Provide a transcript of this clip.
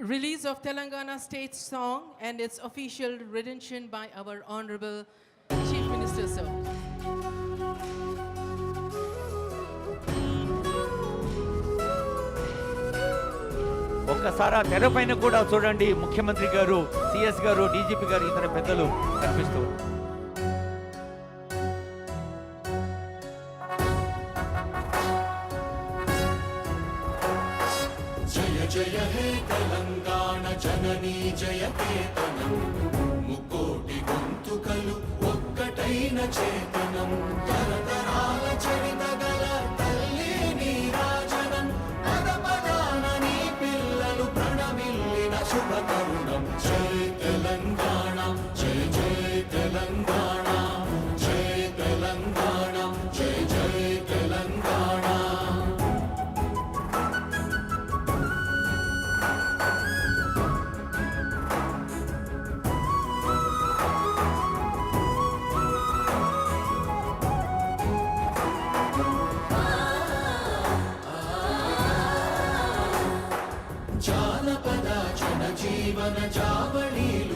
release of Telangana state song and its official rendition by our Honorable Chief Minister, sir. ఒక్కసారి తెరపైన కూడా చూడండి, ముఖ్యమంత్రి గారు, సిఎస్ గారు, డీజీపీ గారు, ఇతర పెద్దలు కనిపిస్తూ. జయ జయ హే తెలంగాణ జననీ జయకేతనం, ముకోటి గొంతుకలు ఒక్కటైన చేతనం, తరతరాల చరిత గల తల్లి నీరాజనం, పద పదాన నీ పిల్లలు ప్రణమిల్లిన శుభ తరుణం. జయ తెలంగాణ, జయ జయ తెలంగాణ, జయ తెలంగాణ, జయ జయ తెలంగాణ. జానపద జనజీవన జావళీలో